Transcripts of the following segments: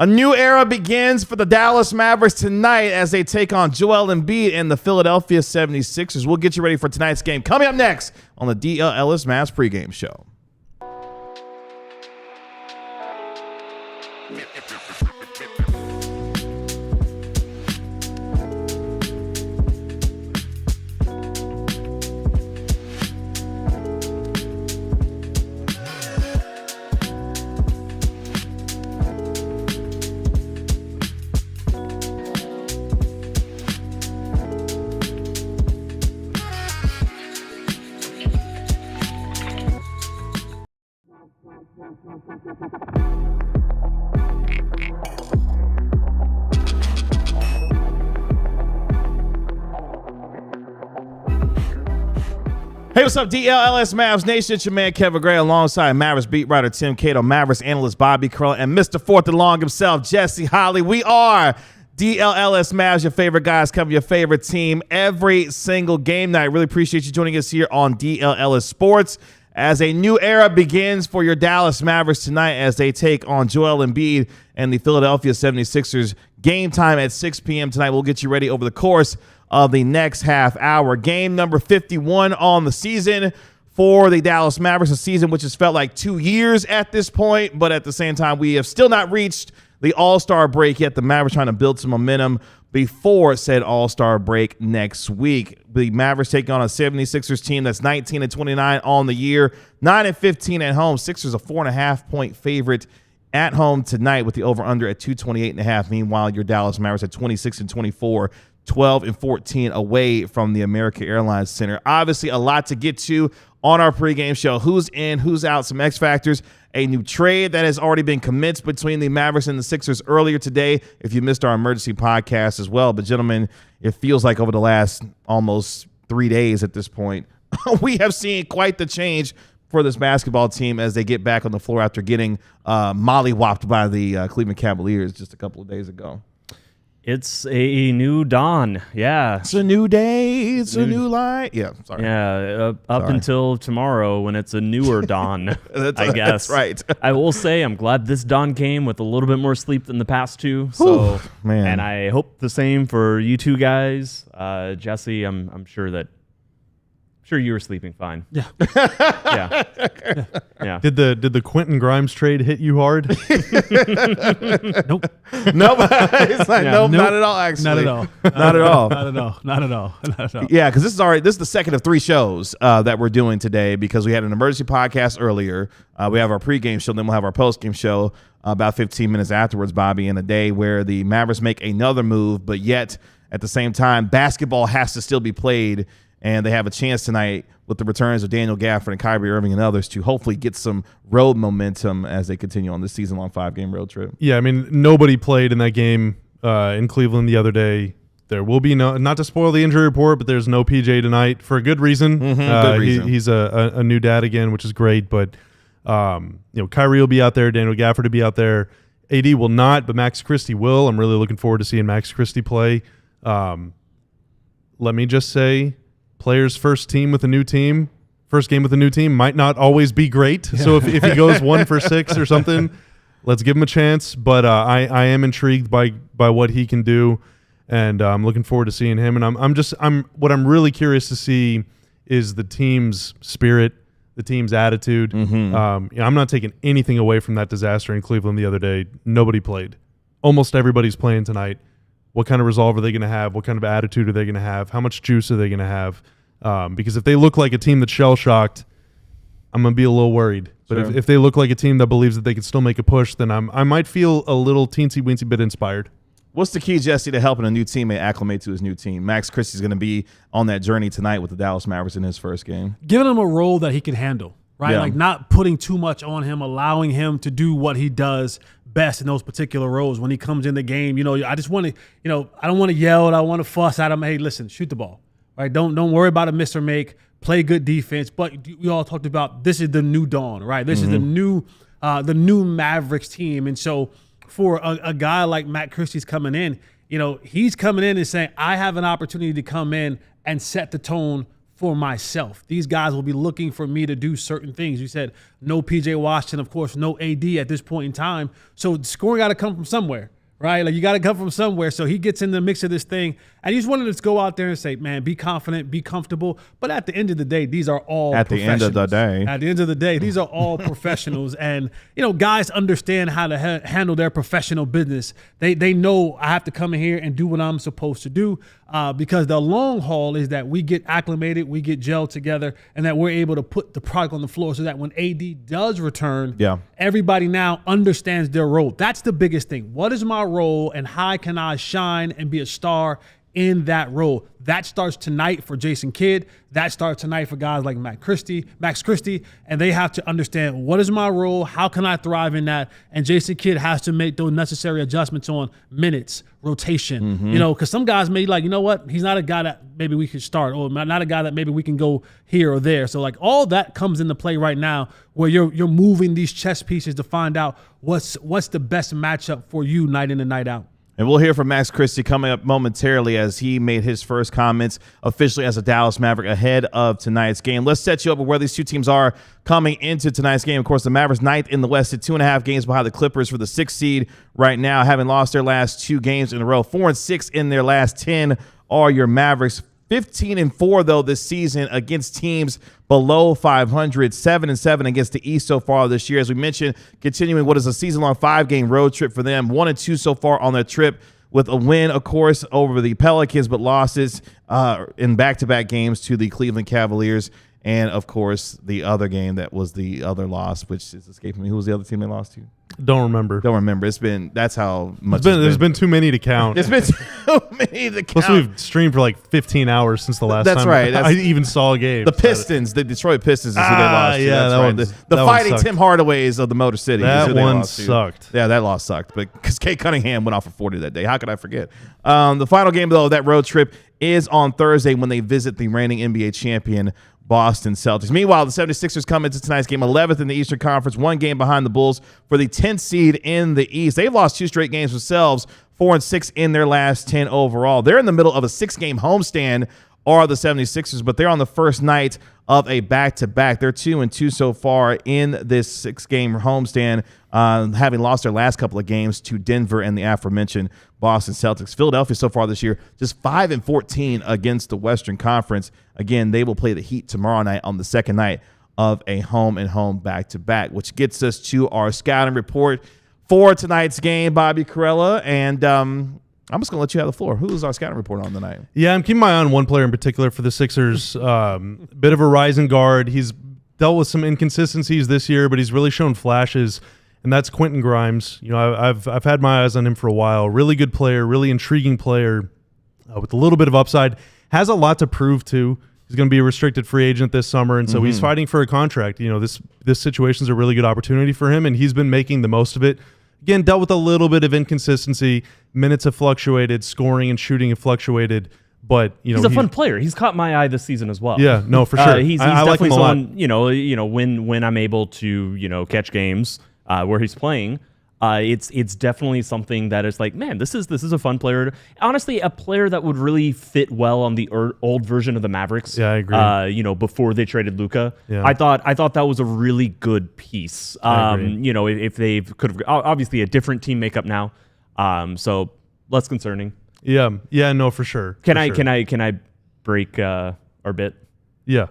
A new era begins for the Dallas Mavericks tonight as they take on Joel Embiid and the Philadelphia 76ers. We'll get you ready for tonight's game. Coming up next on the DLLS Mavs pregame show. Hey, what's up, DLLS Mavs Nation? It's your man, Kevin Gray, alongside Mavericks beat writer Tim Cato, Mavericks analyst Bobby Curl, and Mr. Fourth and Long himself, Jesse Holly. We are DLLS Mavs, your favorite guys, cover your favorite team every single game night. Really appreciate you joining us here on DLLS Sports as a new era begins for your Dallas Mavericks tonight as they take on Joel Embiid and the Philadelphia 76ers. Game time at 6 p.m. tonight. We'll get you ready over the course of the next half hour. Game number 51 on the season for the Dallas Mavericks, a season which has felt like 2 years at this point, but at the same time, we have still not reached the All-Star break yet. The Mavericks trying to build some momentum before said All-Star break next week. The Mavericks taking on a 76ers team that's 19-29 on the year, 9-15 at home. Sixers a 4.5-point favorite at home tonight with the over-under at 228.5. Meanwhile, your Dallas Mavericks at 26-24, 12-14 away from the American Airlines Center. Obviously, a lot to get to on our pregame show. Who's in, who's out, some X factors, a new trade that has already been commenced between the Mavericks and the Sixers earlier today, if you missed our emergency podcast as well. But, gentlemen, it feels like over the last almost 3 days at this point, we have seen quite the change for this basketball team as they get back on the floor after getting mollywopped by the Cleveland Cavaliers just a couple of days ago. It's a new dawn. Yeah. It's a new day. It's a new light. Yeah, sorry. Yeah, up until tomorrow when it's a newer dawn, I guess. That's right. I will say I'm glad this dawn came with a little bit more sleep than the past two. So, Whew, man. And I hope the same for you two guys. Jesse, I'm sure that you were sleeping fine. Yeah. Yeah. Yeah. Did the Quentin Grimes trade hit you hard? Nope. Nope. It's like, nope, not at all, actually. Not at all. Not at all. Not at all. Not at all. Not at all. Yeah, because this is the second of 3 shows that we're doing today because we had an emergency podcast earlier. We have our pregame show, then we'll have our postgame show about 15 minutes afterwards, Bobby, in a day where the Mavericks make another move, but yet at the same time, basketball has to still be played. And they have a chance tonight with the returns of Daniel Gafford and Kyrie Irving and others to hopefully get some road momentum as they continue on this season-long 5-game road trip. Yeah, I mean, nobody played in that game in Cleveland the other day. There will be no, not to spoil the injury report, but there's no PJ tonight for a good reason. Good reason. He's a new dad again, which is great. But Kyrie will be out there, Daniel Gafford will be out there. AD will not, but Max Christie will. I'm really looking forward to seeing Max Christie play. Let me just say, player's first game with a new team might not always be great. Yeah. So if he goes 1 for 6 or something, let's give him a chance. But I am intrigued by what he can do, and I'm looking forward to seeing him. And what I'm really curious to see is the team's spirit, the team's attitude. I'm not taking anything away from that disaster in Cleveland the other day. Nobody played. Almost everybody's playing tonight. What kind of resolve are they going to have? What kind of attitude are they going to have? How much juice are they going to have? Because if they look like a team that's shell-shocked, I'm going to be a little worried. But Sure. if they look like a team that believes that they can still make a push, then I might feel a little teensy-weensy bit inspired. What's the key, Jesse, to helping a new teammate acclimate to his new team? Max Christie is going to be on that journey tonight with the Dallas Mavericks in his first game. Giving him a role that he can handle, right? Yeah. Like not putting too much on him, allowing him to do what he does best in those particular roles. When he comes in the game, I just want to, I don't want to yell. I don't want to fuss at him. Hey, listen, shoot the ball, right? Don't worry about a miss or make. Play good defense. But we all talked about this is the new dawn, right? This is the new Mavericks team. And so for a guy like Matt Christie's coming in, he's coming in and saying, I have an opportunity to come in and set the tone for myself. These guys will be looking for me to do certain things. You said no PJ Washington, of course, no AD at this point in time. So scoring got to come from somewhere. Right? Like you got to come from somewhere. So he gets in the mix of this thing. And he just wanted us to go out there and say, man, be confident, be comfortable. But at the end of the day, these are all At the end of the day. At the end of the day, these are all professionals. And, guys understand how to handle their professional business. They know I have to come in here and do what I'm supposed to do because the long haul is that we get acclimated, we get gelled together, and that we're able to put the product on the floor so that when AD does return, everybody now understands their role. That's the biggest thing. What is my role and how can I shine and be a star in that role? That starts tonight for Jason Kidd. That starts tonight for guys like Max Christie, and they have to understand what is my role, how can I thrive in that, and Jason Kidd has to make those necessary adjustments on minutes, rotation, because some guys may like, you know what, he's not a guy that maybe we could start, or not a guy that maybe we can go here or there. So like all that comes into play right now where you're moving these chess pieces to find out what's the best matchup for you night in and night out. And we'll hear from Max Christie coming up momentarily as he made his first comments officially as a Dallas Maverick ahead of tonight's game. Let's set you up with where these two teams are coming into tonight's game. Of course, the Mavericks ninth in the West at 2.5 games behind the Clippers for the 6th seed right now, having lost their last 2 games in a row. 4-6 in their last 10 are your Mavericks. 15-4 though this season against teams below 500, 7-7 against the East so far this year. As we mentioned, continuing what is a season-long 5-game road trip for them, 1-2 so far on their trip, with a win, of course, over the Pelicans, but losses in back-to-back games to the Cleveland Cavaliers, and of course the other game that was the other loss, which is escaping me. Who was the other team they lost to? Don't remember. That's how much there's been too many to count. There's been too many to count. Plus, we've streamed for like 15 hours since the last That's time right. I even saw a game. The Pistons, the Detroit Pistons is who they lost to. Yeah, That's right. The fighting Tim Hardaways of the Motor City. That one sucked. Yeah, that loss sucked. But because Kate Cunningham went off for 40 that day. How could I forget? The final game, though, of that road trip is on Thursday when they visit the reigning NBA champion Boston Celtics. Meanwhile, the 76ers come into tonight's game 11th in the Eastern Conference, 1 game behind the Bulls for the 10th seed in the East. They've lost 2 straight games themselves, 4-6 in their last 10 overall. They're in the middle of a 6-game homestand, are the 76ers, but they're on the first night of a back-to-back. They're 2-2 so far in this 6-game homestand, having lost their last couple of games to Denver and the aforementioned Boston Celtics. Philadelphia so far this year, just 5-14 against the Western Conference. Again, they will play the Heat tomorrow night on the second night of a home-and-home back-to-back, which gets us to our scouting report for tonight's game, Bobby Carella. And I'm just going to let you have the floor. Who is our scouting report on tonight? Yeah, I'm keeping my eye on one player in particular for the Sixers. Bit of a rising guard. He's dealt with some inconsistencies this year, but he's really shown flashes, and that's Quentin Grimes. I've had my eyes on him for a while. Really good player, really intriguing player with a little bit of upside. Has a lot to prove, too. He's going to be a restricted free agent this summer, and so he's fighting for a contract. This situation's a really good opportunity for him, and he's been making the most of it. Again, dealt with a little bit of inconsistency. Minutes have fluctuated, scoring and shooting have fluctuated, but he's a fun player. He's caught my eye this season as well. Yeah, no, for sure. He's I like him definitely a lot. someone, when I'm able to catch games where he's playing. It's definitely something that is like, man, this is a fun player. Honestly, a player that would really fit well on the old version of the Mavericks. Yeah, I agree. Before they traded Luka, yeah. I thought that was a really good piece. If they could have, obviously a different team makeup now, so less concerning. Yeah, no, for sure. Can I break our bit? Yeah.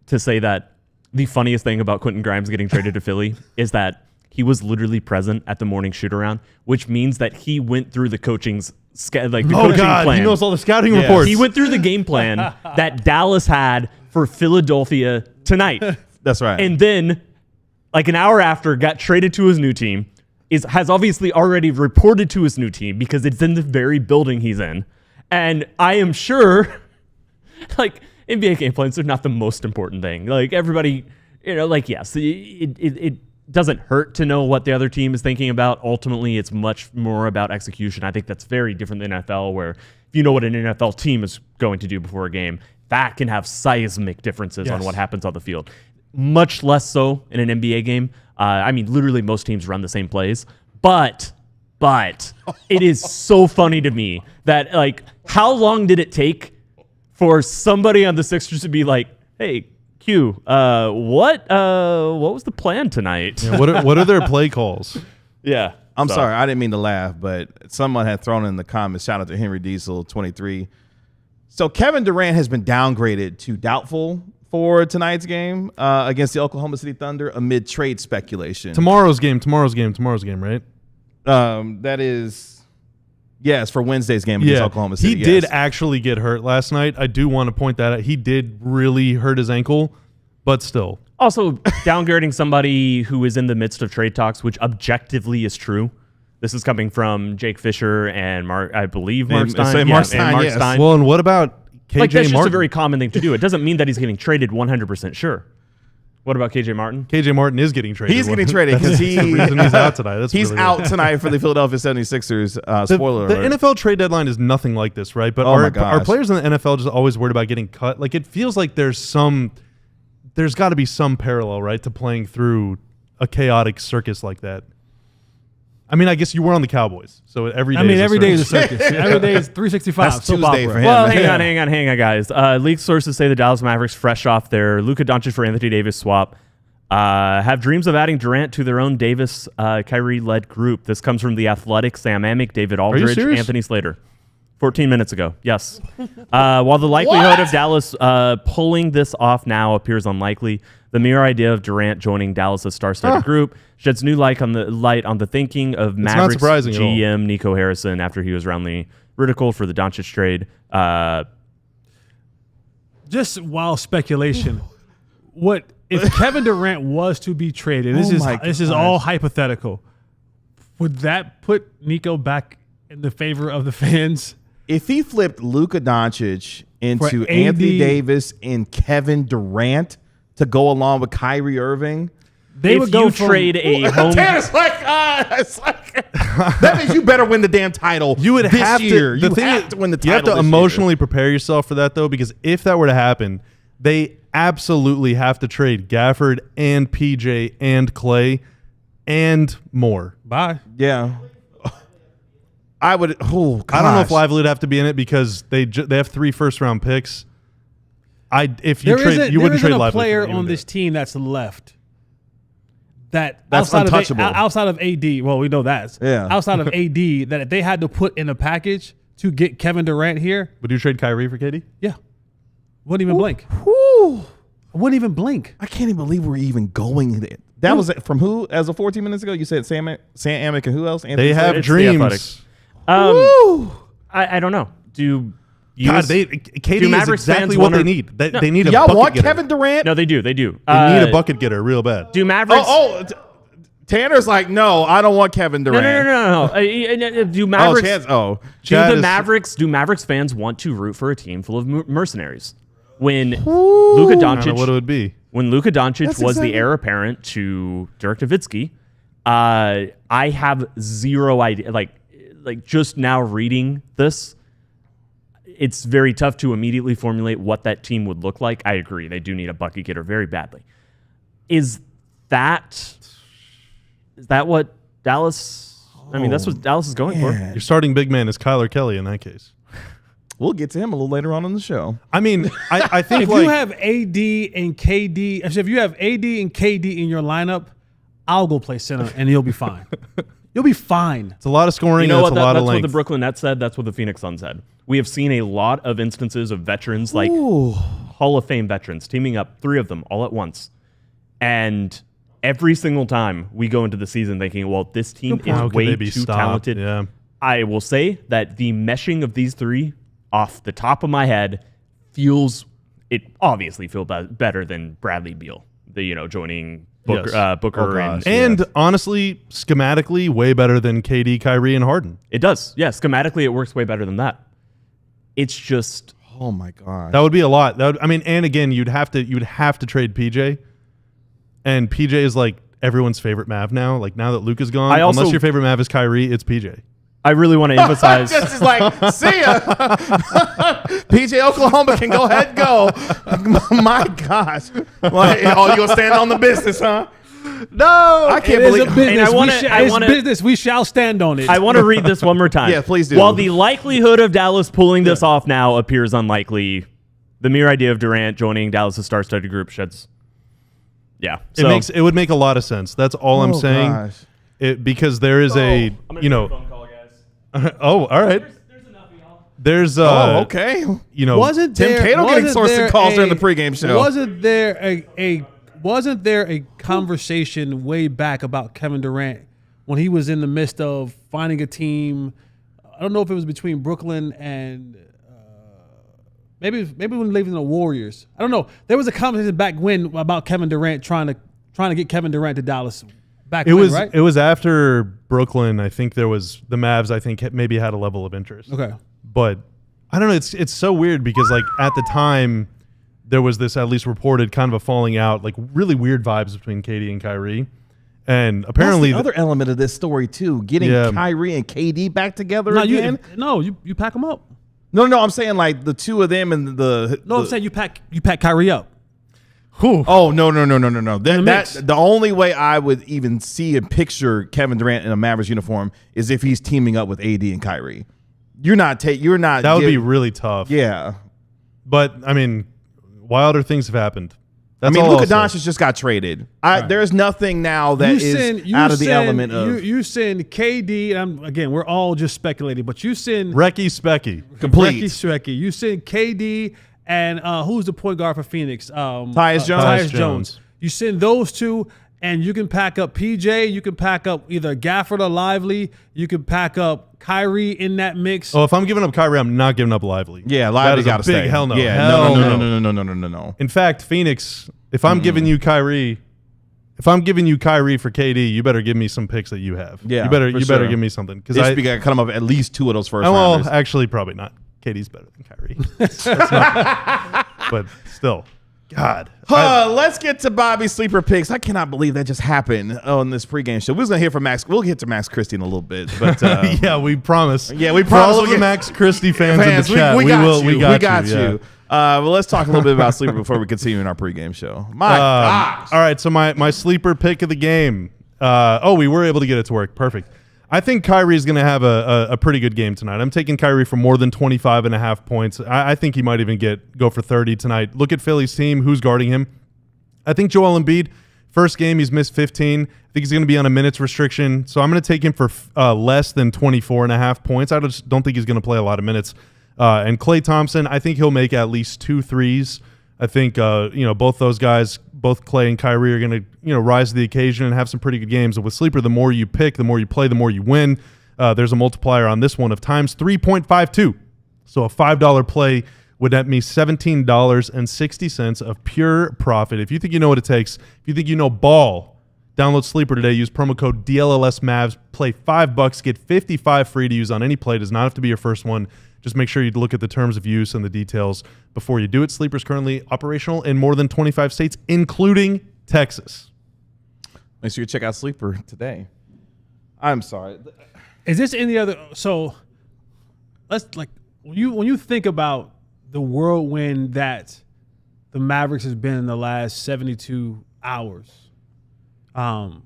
To say that the funniest thing about Quentin Grimes getting traded to Philly is that he was literally present at the morning shoot-around, which means that he went through the coaching plan. He knows all the scouting reports. He went through the game plan that Dallas had for Philadelphia tonight. That's right. And then, like an hour after, got traded to his new team, has obviously already reported to his new team because it's in the very building he's in. And I am sure, NBA game plans are not the most important thing. Like, everybody, yes, it doesn't hurt to know what the other team is thinking about. Ultimately, it's much more about execution. I think that's very different than NFL, where if you know what an NFL team is going to do before a game, that can have seismic differences on what happens on the field. Much less so in an NBA game. Literally most teams run the same plays. But it is so funny to me that, how long did it take for somebody on the Sixers to be like, hey, Q, what was the plan tonight? Yeah, what are their play calls? Yeah. I'm sorry, I didn't mean to laugh, but someone had thrown in the comments, shout out to Henry Diesel 23. So Kevin Durant has been downgraded to doubtful for tonight's game against the Oklahoma City Thunder amid trade speculation. Tomorrow's game, right? That is, yes, for Wednesday's game against Oklahoma City. He did actually get hurt last night. I do want to point that out. He did really hurt his ankle, but still. Also, downgrading somebody who is in the midst of trade talks, which objectively is true. This is coming from Jake Fisher and I believe Mark Stein. Mark Stein. Well, and what about KJ that's Martin? just a very common thing to do. It doesn't mean that he's getting traded 100% sure. What about KJ Martin? KJ Martin is getting traded. He's getting traded because the reason he's out tonight. He's really out tonight for the Philadelphia 76ers. Spoiler the alert. NFL trade deadline is nothing like this, right? But are players in the NFL just always worried about getting cut? Like, it feels like there's got to be some parallel, right, to playing through a chaotic circus like that. I mean, I guess you were on the Cowboys, so every day is a circus. Every day is 365. That's Tuesday for him. Well, hang on, guys. League sources say the Dallas Mavericks, fresh off their Luka Doncic for Anthony Davis swap, have dreams of adding Durant to their own Davis Kyrie-led group. This comes from The Athletic, Sam Amick, David Aldridge, Anthony Slater. 14 minutes ago, yes. While the likelihood of Dallas pulling this off now appears unlikely, the mere idea of Durant joining Dallas' star-studded group sheds new light on the thinking of Mavericks GM Nico Harrison after he was roundly ridiculed for the Doncic trade. Just wild speculation. What if Kevin Durant was to be traded? This is all hypothetical. Would that put Nico back in the favor of the fans? If he flipped Luka Doncic into Anthony Davis and Kevin Durant to go along with Kyrie Irving, they would go trade a home. It's like that means you better win the damn title. You would this have year. to. You have to win the title. You have to this emotionally year. prepare yourself for that, though, because if that were to happen, they absolutely have to trade Gafford and PJ and Clay and more. Bye. Yeah. I would. Oh, gosh. I don't know if Lively would have to be in it because they have 3 first-round picks. You wouldn't trade Lively. There isn't a player on this team that's left that's untouchable. Outside of AD. Well, we know that. Yeah. Outside of AD, that if they had to put in a package to get Kevin Durant here, Would you trade Kyrie for KD? yeah, wouldn't even blink. Whew. I wouldn't even blink. I can't even believe we're even going there. That was from who? As of 14 minutes ago, you said Sam Amick and who else? Anthony They have It's dreams. I don't know. KD is Mavericks exactly fans what wanna- they need. They need a Y'all bucket want getter. Kevin Durant? No, they do. They do. They need a bucket getter real bad. Do Mavericks? Tanner's like, no, I don't want Kevin Durant. No. Do Mavericks? Chad Do Mavericks fans want to root for a team full of mercenaries? When Luka I don't know Doncic, what it would be. when Luka Doncic That's was exactly- the heir apparent to Dirk Nowitzki, I have zero idea. Like just now reading this, it's very tough to immediately formulate what that team would look like. I agree. They do need a bucket getter very badly. Is that what Dallas... I mean, that's what Dallas is going for. Your starting big man is Kyler Kelly in that case. We'll get to him a little later on in the show. I mean, I think If you have AD and KD, if you have AD and KD in your lineup, I'll go play center and you'll be fine. You'll be fine. it's a lot of scoring. You know and what? it's a lot That's of what length. the Brooklyn Nets said. That's what the Phoenix Suns said. We have seen a lot of instances of veterans, like Hall of Fame veterans, teaming up, 3 of them all at once. And every single time we go into the season thinking, well, this team How is could they way be too stopped? talented. Yeah. I will say that the meshing of these 3 off the top of my head obviously feels better than Bradley Beal, joining Booker, Yes. Booker And honestly, schematically, way better than KD, Kyrie, and Harden. it does. Yeah, schematically it works way better than that. It's just Oh my god. That would be a lot. And again, you'd have to trade PJ. And PJ is like everyone's favorite Mav now. Like now that Luka's gone, unless your favorite Mav is Kyrie, it's PJ. I really want to emphasize. Just is like, see ya. PJ Oklahoma can go ahead and go. My gosh. Like, you gonna stand on the business, huh? No, I can't It is believe a business. I wanna- Business. We shall stand on it. I want to read this one more time. Yeah, please do. While the likelihood of Dallas pulling this off now appears unlikely, the mere idea of Durant joining Dallas' star-studded group sheds. Yeah, It would make a lot of sense. That's all I'm saying. Gosh. Because there is a phone call, guys. oh, all right. There's enough of y'all. There's okay. Wasn't Tim there, Cato getting wasn't sourcing there calls a- during the pregame show. Wasn't there a conversation way back about Kevin Durant when he was in the midst of finding a team? I don't know if it was between Brooklyn and maybe when leaving the Warriors. I don't know. There was a conversation back when about Kevin Durant trying to get Kevin Durant to Dallas. Back when, right? It was after Brooklyn. I think there was the Mavs. I think maybe had a level of interest. Okay, but I don't know. It's so weird because like at the time there was this at least reported kind of a falling out, like really weird vibes between KD and Kyrie, and apparently That's the other element of this story too, getting Kyrie and KD back together again. You pack them up. No, I'm saying like the two of them and I'm saying you pack Kyrie up. Oh no! mix. The only way I would even see and picture Kevin Durant in a Mavericks uniform is if he's teaming up with AD and Kyrie. You're not. that would be really tough. Yeah, but I mean, wilder things have happened. That's Luka all I'll say. Doncic just got traded. There's nothing now that is out of the element of you send KD. And we're all just speculating, but you send Recky Specky. complete. Recky. You send KD and who's the point guard for Phoenix? Tyus Jones. Tyus Jones. You send those two, and you can pack up PJ. You can pack up either Gafford or Lively. You can pack up Kyrie in that mix. Oh, if I'm giving up Kyrie, I'm not giving up Lively. Yeah, Lively got to big stay. hell no. Yeah, Hell no. In fact, Phoenix, if I'm giving you Kyrie, for KD, you better give me some picks that you have. Yeah, you better sure. give me something They should be got to cut him up at least two of those first well, rounders. actually, probably not. KD's better than Kyrie. That's not, but still, God. Let's get to Bobby's sleeper picks. I cannot believe that just happened on this pregame show. We're gonna hear from Max. We'll get to Max Christie in a little bit, but yeah, we promise. Yeah, we For promise. all of the Max Christie fans in the chat, we got you. you. Well, let's talk a little bit about sleeper before we continue in our pregame show. My gosh. All right, so my sleeper pick of the game. We were able to get it to work. Perfect. I think Kyrie is going to have a pretty good game tonight. I'm taking Kyrie for more than 25.5 points. I think he might even go for 30 tonight. Look at Philly's team. Who's guarding him? I think Joel Embiid, first game, he's missed 15. I think he's going to be on a minutes restriction. So I'm going to take him for less than 24.5 points. I just don't think he's going to play a lot of minutes. And Klay Thompson, I think he'll make at least 2 threes. I think both those guys, both Klay and Kyrie, are going to rise to the occasion and have some pretty good games. And with sleeper, the more you pick, the more you play, the more you win. There's a multiplier on this one of times 3.52. So a $5 play would net me $17.60 of pure profit. If you think you know what it takes, if you think you know ball, download Sleeper today. Use promo code DLLS Mavs. Play $5, get 55 free to use on any play. It does not have to be your first one. Just make sure you look at the terms of use and the details before you do it. Sleeper is currently operational in more than 25 states, including Texas. Make sure you check out Sleeper today. I'm sorry. Is this any other? So let's when you think about the whirlwind that the Mavericks has been in the last 72 hours. I'm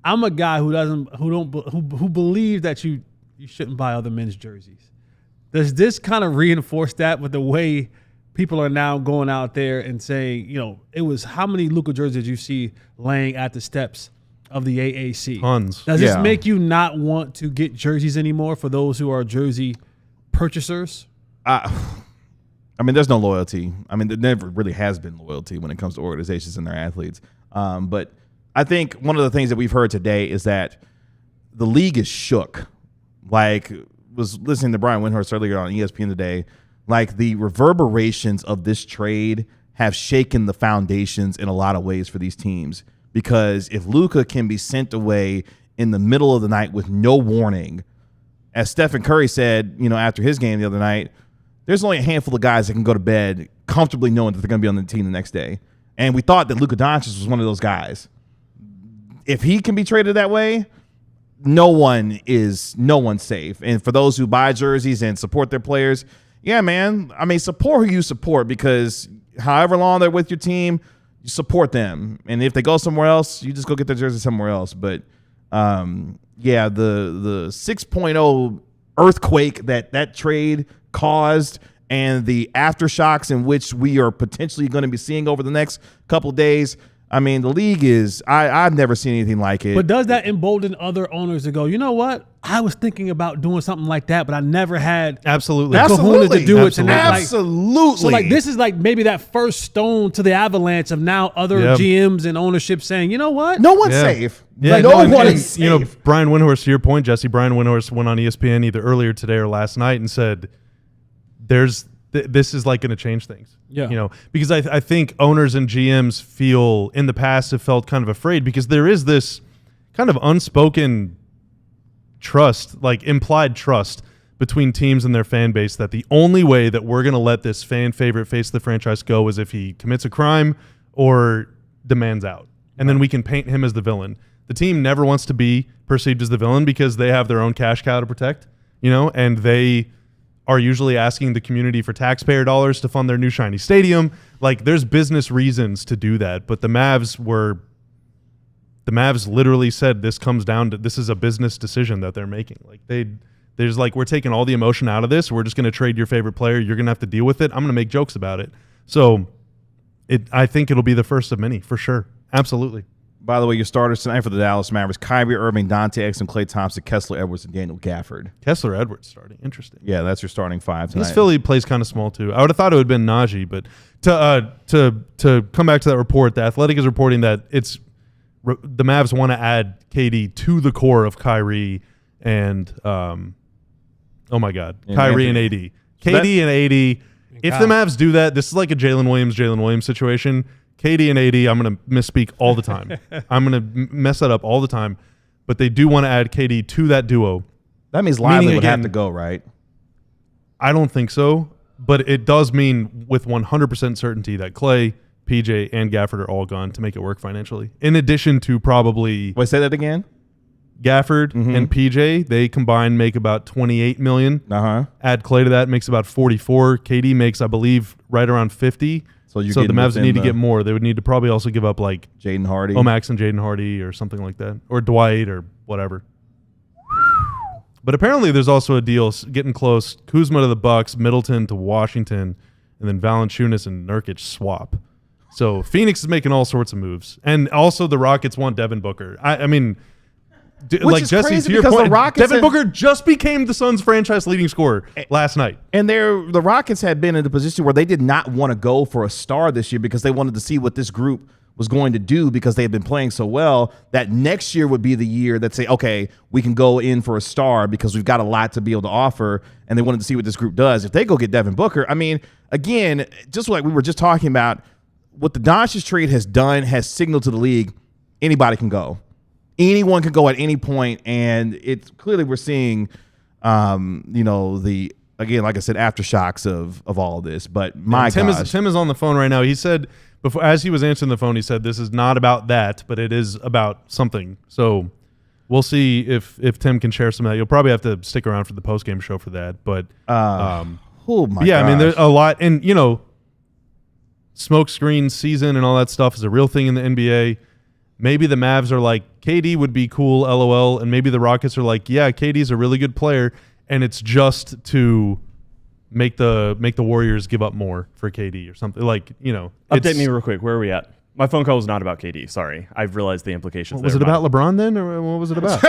a guy who believes that you shouldn't buy other men's jerseys. Does this kind of reinforce that with the way people are now going out there and saying, it was how many Luka jerseys did you see laying at the steps of the AAC? Tons. Does this make you not want to get jerseys anymore for those who are jersey purchasers? There's no loyalty. There never really has been loyalty when it comes to organizations and their athletes. But I think one of the things that we've heard today is that the league is shook. Was listening to Brian Windhorst earlier on ESPN today. The reverberations of this trade have shaken the foundations in a lot of ways for these teams. Because if Luka can be sent away in the middle of the night with no warning, as Stephen Curry said, after his game the other night, there's only a handful of guys that can go to bed comfortably knowing that they're going to be on the team the next day. And we thought that Luka Doncic was one of those guys. If he can be traded that way, no one's safe. And for those who buy jerseys and support their players, yeah, man, support who you support, because however long they're with your team, you support them. And if they go somewhere else, you just go get their jersey somewhere else. But the 6.0 earthquake that trade caused and the aftershocks in which we are potentially going to be seeing over the next couple of days, I mean, the league is, I've never seen anything like it. But does that embolden other owners to go, you know what? I was thinking about doing something like that, but I never had Absolutely. the kahuna to do it. Absolutely. Absolutely. So like this is like maybe that first stone to the avalanche of now other GMs and ownership saying, you know what? No one's safe. Yeah, Like, no, no and- one and, is safe. You know, Brian Windhorst, to your point, Jesse, Brian Windhorst went on ESPN either earlier today or last night and said, this is like going to change things. Yeah. You know, because I think owners and GMs feel in the past have felt kind of afraid because there is this kind of unspoken trust, like implied trust between teams and their fan base that the only way that we're going to let this fan favorite face of the franchise go is if he commits a crime or demands out. And then we can paint him as the villain. The team never wants to be perceived as the villain because they have their own cash cow to protect, you know, and they are usually asking the community for taxpayer dollars to fund their new shiny stadium. Like there's business reasons to do that, but the Mavs literally said this comes down to, this is a business decision that they're making. Like there's like, we're taking all the emotion out of this. We're just going to trade your favorite player. You're going to have to deal with it. I'm going to make jokes about it. So I think it'll be the first of many for sure. Absolutely. By the way, your starters tonight for the Dallas Mavericks: Kyrie Irving, Dante Exum, Klay Thompson, Kessler Edwards, and Daniel Gafford. Kessler Edwards starting. Interesting. Yeah, that's your starting five tonight. This Philly plays kind of small too. I would have thought it would have been Najee, but to come back to that report, the Athletic is reporting that the Mavs want to add KD to the core of Kyrie and Kyrie and AD. KD and AD. If the Mavs do that, this is like a Jalen Williams situation. KD and AD, I'm going to misspeak all the time. I'm going to mess that up all the time. But they do want to add KD to that duo. That means Lively would again, have to go, right? I don't think so. But it does mean with 100% certainty that Klay, PJ, and Gafford are all gone to make it work financially. In addition to probably Wait, say that again? Gafford and PJ, they combined make about $28 million. Add Klay to that, makes about 44. KD makes, I believe, right around 50. So the Mavs need to get more. They would need to probably also give up like Jaden Hardy, Max and Jaden Hardy or something like that, or Dwight or whatever. But apparently there's also a deal getting close. Kuzma to the Bucks, Middleton to Washington, and then Valanciunas and Nurkic swap. So Phoenix is making all sorts of moves. And also the Rockets want Devin Booker. I mean, like Jesse, to your point, Devin Booker just became the Suns' franchise leading scorer last night. And the Rockets had been in a position where they did not want to go for a star this year because they wanted to see what this group was going to do because they had been playing so well that next year would be the year that say, okay, we can go in for a star because we've got a lot to be able to offer, and they wanted to see what this group does. If they go get Devin Booker, I mean, again, just like we were just talking about, what the Doncic trade has done has signaled to the league, anybody can go. Anyone can go at any point, and it's clearly we're seeing, again, like I said, aftershocks of all of this. But Tim is on the phone right now. He said before, as he was answering the phone, he said this is not about that, but it is about something. So we'll see if Tim can share some of that. You'll probably have to stick around for the post game show for that. But gosh. I mean, there's a lot, and smoke screen season and all that stuff is a real thing in the NBA. Maybe the Mavs are like, KD would be cool, LOL, and maybe the Rockets are like, yeah, KD's a really good player, and it's just to make the Warriors give up more for KD or something. Like, Update me real quick. Where are we at? My phone call was not about KD. Sorry, I've realized the implications. Was it about LeBron then, or what was it about?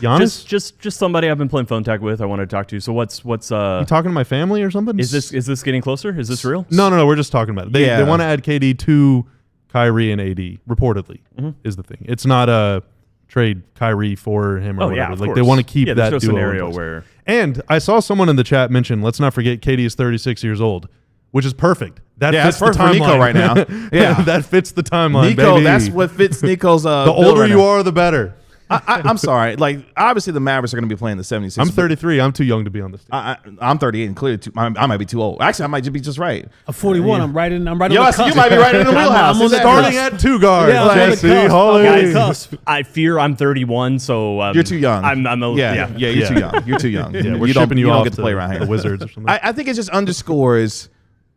Giannis? Just somebody I've been playing phone tag with. I wanted to talk to. So what's You talking to my family or something? Is this getting closer? Is this real? No. We're just talking about it. They want to add KD to Kyrie and AD, reportedly, is the thing. It's not a trade Kyrie for him or whatever. Yeah, of like course. they want to keep that there's no duo scenario where. And I saw someone in the chat mention, let's not forget KD is 36 years old, which is perfect. That fits the perfect for timeline Nico right now. Yeah, that fits the timeline, Nico, baby. that's what fits Nico's. The older you are, the better. I'm sorry. Like, obviously, the Mavericks are going to be playing the 76ers. I'm 33. I'm too young to be on this team. I'm 38 and clearly I might be too old. Actually, I might be just right. I'm 41. I'm right on the cusp. You might be right in the wheelhouse. I'm on the Starting at 2 guard. Yeah, I'm on the Jesse cusp. Holly. I'm on the cusp. I fear I'm 31, so You're too young. You're too young. You're too young. Yeah, we're you shipping you don't off get to play around here. the Wizards or something. I think it just underscores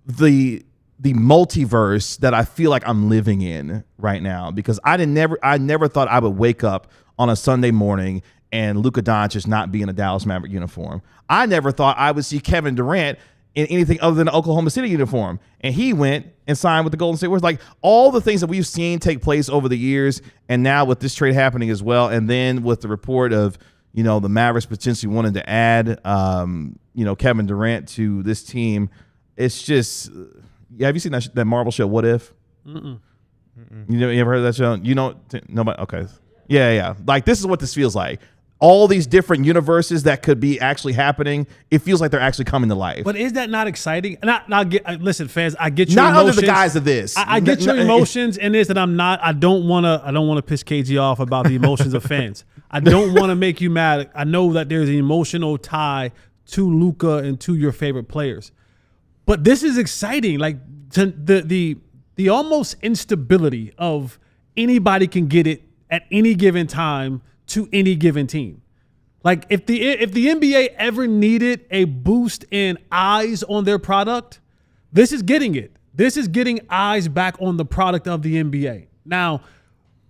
the multiverse that I feel like I'm living in right now, because I never thought I would wake up on a Sunday morning and Luka Doncic not be in a Dallas Maverick uniform. I never thought I would see Kevin Durant in anything other than an Oklahoma City uniform. And he went and signed with the Golden State Warriors. Like all the things that we've seen take place over the years, and now with this trade happening as well, and then with the report of, you know, the Mavericks potentially wanting to add, you know, Kevin Durant to this team, it's just, have you seen that Marvel show, What If? You ever heard of that show? You know, nobody. Okay, yeah. Like this is what this feels like. All these different universes that could be actually happening. It feels like they're actually coming to life. But is that not exciting? Listen, fans, I get your not emotions. under the guise of this. I get your emotions in this, and I don't want to piss KG off about the emotions of fans. I don't want to make you mad. I know that there's an emotional tie to Luka and to your favorite players, but this is exciting. Like the almost instability of anybody can get it at any given time to any given team. Like if the NBA ever needed a boost in eyes on their product, this is getting it. This is getting eyes back on the product of the NBA. Now,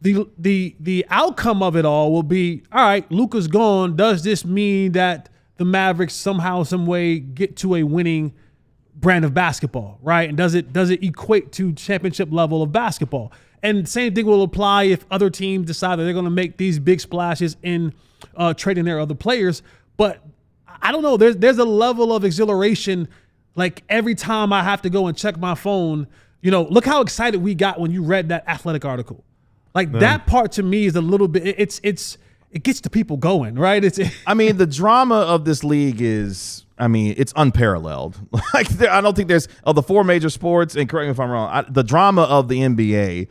the outcome of it all will be, all right, Luka's gone. Does this mean that the Mavericks somehow, some way get to a winning brand of basketball, right? And does it equate to championship level of basketball? And same thing will apply if other teams decide that they're going to make these big splashes in trading their other players. But I don't know. There's a level of exhilaration. Like every time I have to go and check my phone, you know, look how excited we got when you read that Athletic article. Like that part to me is a little bit. It gets the people going, right? I mean, the drama of this league is, I mean, it's unparalleled. Like I don't think there's of the four major sports, and correct me if I'm wrong, the drama of the NBA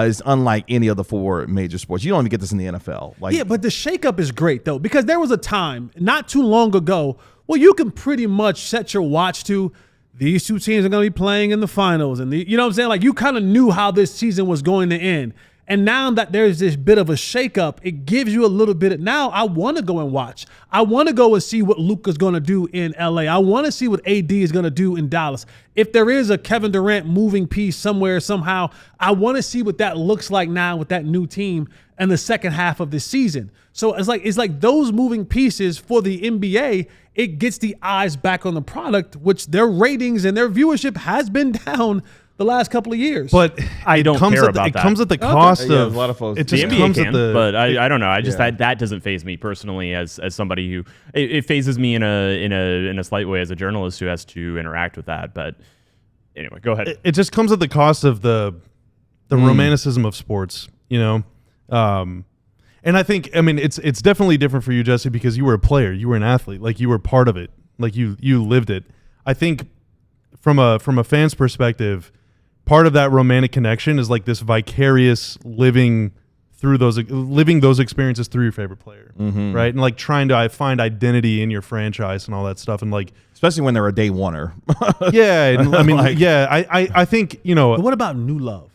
is unlike any of the four major sports. You don't even get this in the NFL. Like, yeah, but the shakeup is great though, because there was a time not too long ago where you can pretty much set your watch to these two teams are going to be playing in the finals, and you know what I'm saying? Like you kind of knew how this season was going to end. And now that there's this bit of a shakeup, it gives you a little bit of, now I want to go and watch. I want to go and see what Luka's going to do in LA. I want to see what AD is going to do in Dallas. If there is a Kevin Durant moving piece somewhere, somehow, I want to see what that looks like now with that new team in the second half of this season. So it's like those moving pieces for the NBA, it gets the eyes back on the product, which their ratings and their viewership has been down the last couple of years. But I don't care about it that. It comes at the cost Yeah, of a lot of folks. It The just NBA comes can, at the. but I don't know. I just Yeah. that doesn't faze me personally as somebody who it phases me in a slight way as a journalist who has to interact with that. But anyway, go ahead. It just comes at the cost of the romanticism of sports, you know. And I think, I mean, it's definitely different for you, Jesse, because you were a player, you were an athlete, like you were part of it, like you lived it. I think from a fan's perspective, part of that romantic connection is like this vicarious living those experiences through your favorite player, right? And like trying to find identity in your franchise and all that stuff, and like especially when they're a day oneer. yeah, and I mean, Like- I think, you know, But what about new love?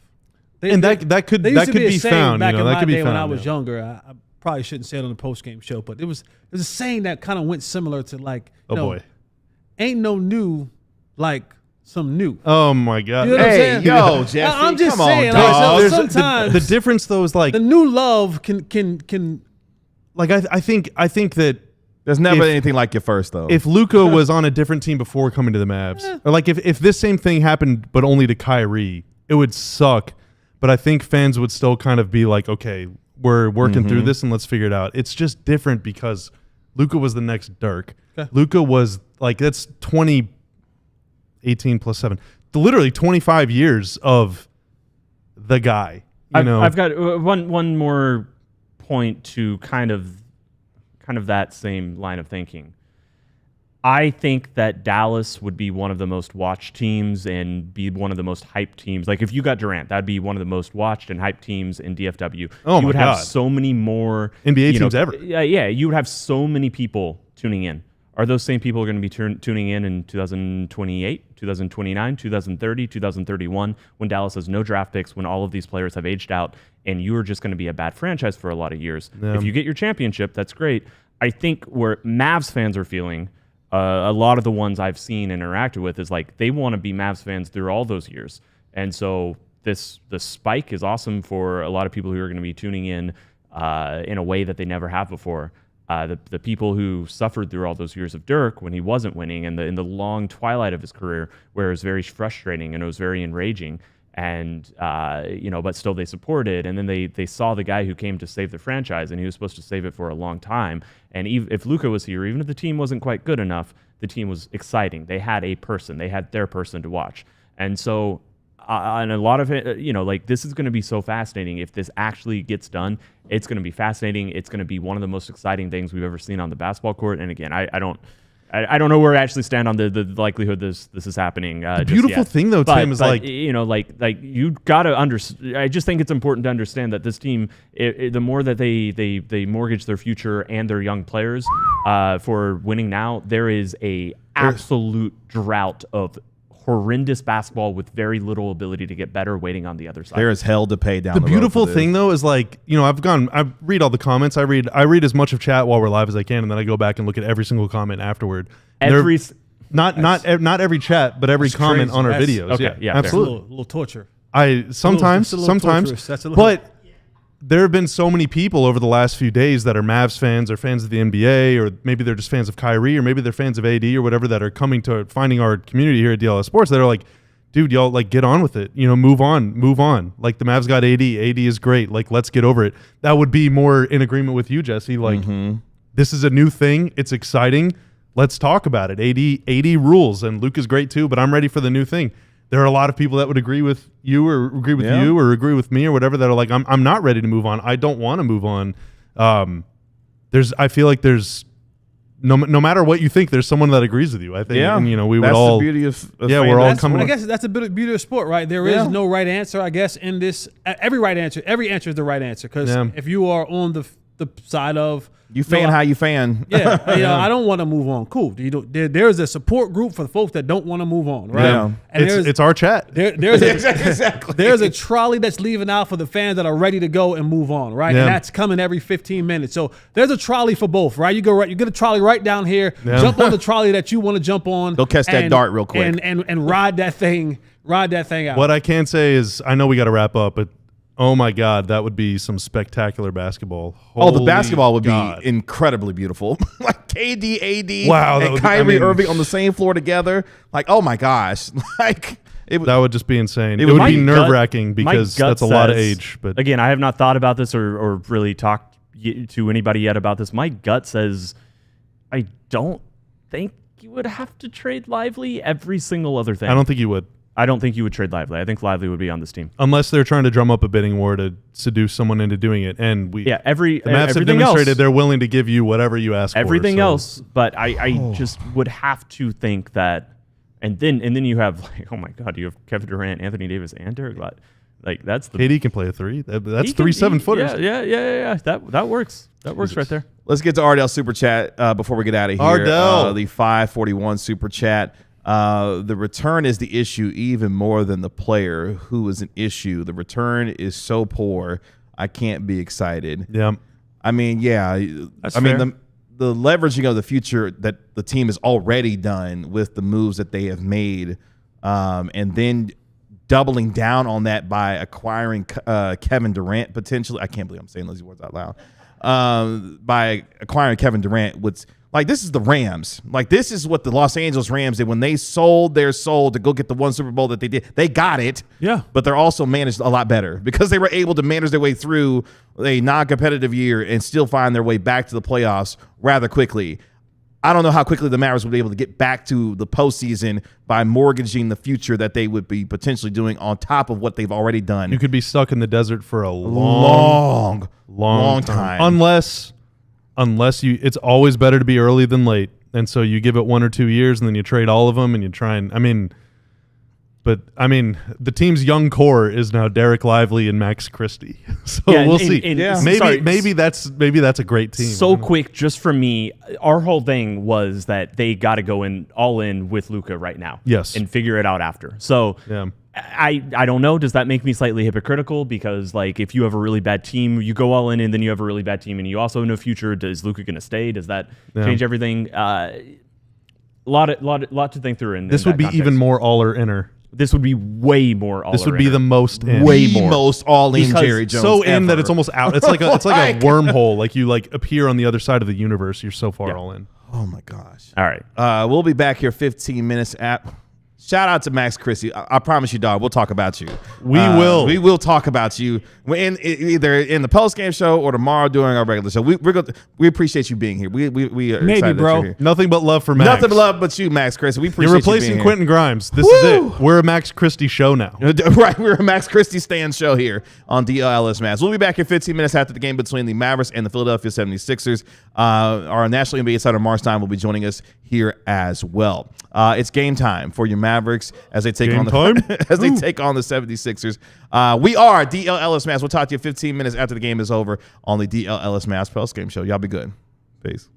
that could There used to be a be saying found, back you know, in that my could be day found when I was yeah. younger. I probably shouldn't say it on the post game show, but there's a saying that kind of went similar to like, Oh boy. ain't no new like some new. Oh my God. You know what I'm Hey, saying? yo, Jesse, I'm just come on, saying, dog. like, so There's sometimes the difference though is like the new love can like I think that There's never If- anything like your first, though. if Luka was on a different team before coming to the Mavs, or like if this same thing happened but only to Kyrie, it would suck. But I think fans would still kind of be like, okay, we're working through this and let's figure it out. It's just different because Luka was the next Dirk. Okay. Luka was like, that's 18 plus 7. Literally 25 years of the guy. You know? I've got one more point to kind of that same line of thinking. I think that Dallas would be one of the most watched teams and be one of the most hyped teams. Like if you got Durant, that'd be one of the most watched and hyped teams in DFW. Oh you my would God. have so many more NBA teams ever. Yeah, you would have so many people tuning in. Are those same people going to be tuning in 2028, 2029, 2030, 2031, when Dallas has no draft picks, when all of these players have aged out, and you are just going to be a bad franchise for a lot of years? Yeah. If you get your championship, that's great. I think where Mavs fans are feeling, a lot of the ones I've seen and interacted with, is like they want to be Mavs fans through all those years. And so the spike is awesome for a lot of people who are going to be tuning in a way that they never have before. the people who suffered through all those years of Dirk when he wasn't winning, and in the long twilight of his career where it was very frustrating and it was very enraging, and but still they supported, and then they saw the guy who came to save the franchise, and he was supposed to save it for a long time. And if Luka was here, even if the team wasn't quite good enough, the team was exciting. They had they had their person to watch, and so. And a lot of it, this is going to be so fascinating. If this actually gets done, it's going to be fascinating. It's going to be one of the most exciting things we've ever seen on the basketball court. And again, I don't know where I actually stand on the likelihood this is happening. The beautiful thing, though, Tim, is you got to understand. I just think it's important to understand that this team, the more that they mortgage their future and their young players for winning now, there is a absolute drought of horrendous basketball with very little ability to get better waiting on the other side. There is hell to pay down the road. The beautiful thing, though, is I read all the comments. I read as much of chat while we're live as I can, and then I go back and look at every single comment afterward. Not every chat, but every comment on our videos. Okay, yeah, absolutely. A little torture. Sometimes, torturous. but there have been so many people over the last few days that are Mavs fans or fans of the NBA, or maybe they're just fans of Kyrie, or maybe they're fans of AD or whatever, that are coming to finding our community here at DLLS Sports that are like, dude, y'all, get on with it. Move on. The Mavs got AD. AD is great. Let's get over it. That would be more in agreement with you, Jesse. This is a new thing. It's exciting. Let's talk about it. AD rules, and Luke is great too, but I'm ready for the new thing. There are a lot of people that would agree with you or agree with you or agree with me or whatever that are like, I'm not ready to move on. I don't want to move on. I feel like there's no matter what you think, there's someone that agrees with you. I think, we would all. That's the beauty of we're all coming. I guess that's the beauty of sport, right? There is no right answer, I guess, in this. Every answer is the right answer, because if you are on the side of how you fan. Yeah, I don't want to move on. Cool. There's a support group for the folks that don't want to move on, right? Yeah. And it's our chat. Exactly. There's a trolley that's leaving out for the fans that are ready to go and move on, right? Yeah. And that's coming every 15 minutes. So there's a trolley for both, right? You get a trolley right down here. Yeah. Jump on the trolley that you want to jump on. Go catch that dart real quick and ride that thing. Ride that thing out. What I can say is, I know we got to wrap up, but oh my God, that would be some spectacular basketball. The basketball would be incredibly beautiful. KD, AD, wow, and Kyrie Irving on the same floor together. Oh my gosh. That would just be insane. It would my be nerve-wracking because that's a lot of age. But again, I have not thought about this or really talked to anybody yet about this. My gut says I don't think you would have to trade Lively every single other thing. I don't think you would. I don't think you would trade Lively. I think Lively would be on this team. Unless they're trying to drum up a bidding war to seduce someone into doing it. And the Mavs have demonstrated they're willing to give you whatever you ask everything for. Else, but I just would have to think that, and then you have oh my God, you have Kevin Durant, Anthony Davis, and Derek White. That's the KD can play a three. That's 3 7-footers. Yeah. That works. That works right there. Let's get to Ardell super chat before we get out of here. Ardell, the 541 super chat. The return is the issue even more than the player who is an issue. The return is so poor, I can't be excited. Yeah. I mean, the leveraging of the future that the team has already done with the moves that they have made, and then doubling down on that by acquiring Kevin Durant potentially. I can't believe I'm saying those words out loud. By acquiring Kevin Durant, this is the Rams. This is what the Los Angeles Rams did when they sold their soul to go get the one Super Bowl that they did. They got it. Yeah. But they're also managed a lot better because they were able to manage their way through a non-competitive year and still find their way back to the playoffs rather quickly. I don't know how quickly the Mavericks would be able to get back to the postseason by mortgaging the future that they would be potentially doing on top of what they've already done. You could be stuck in the desert for a long time. Unless you, it's always better to be early than late. And so you give it 1 or 2 years and then you trade all of them and you try and, the team's young core is now Derek Lively and Max Christie. So we'll see. Maybe that's a great team. So quick, just for me, our whole thing was that they got to go all in with Luka right now. Yes. And figure it out after. So I don't know. Does that make me slightly hypocritical? Because if you have a really bad team, you go all in and then you have a really bad team and you also have no future. Is Luka going to stay? Does that change everything? Lot to think through. This would be context. even more all or inner this would be way more all This would be the most in. Way The more. most all-in Because Jerry Jones so in ever. that it's almost out. It's like a wormhole. Like you like appear on the other side of the universe. You're so far all in. Oh my gosh. All right. We'll be back here 15 minutes at. Shout out to Max Christie. I promise you, dog. We'll talk about you. We will. We will talk about you either in the post game show or tomorrow during our regular show. We appreciate you being here. We are Maybe, excited bro. that you're here. Nothing but love for Max. Nothing but love but you, Max Christie. We appreciate You're replacing you being Quentin Grimes. This Woo! is it. We're a Max Christie show now. here. Right, we're a Max Christie stand show here on DLLS Mavs. We'll be back in 15 minutes after the game between the Mavericks and the Philadelphia 76ers. Our national NBA insider Mark Stein will be joining us here as well. It's game time for your Mavericks as they take Game on the time? as they take on the 76ers. We are DLLS Mavs. We'll talk to you 15 minutes after the game is over on the DLLS Mavs post game show. Y'all be good. Peace.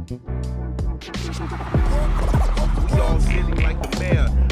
We all sitting like the mayor.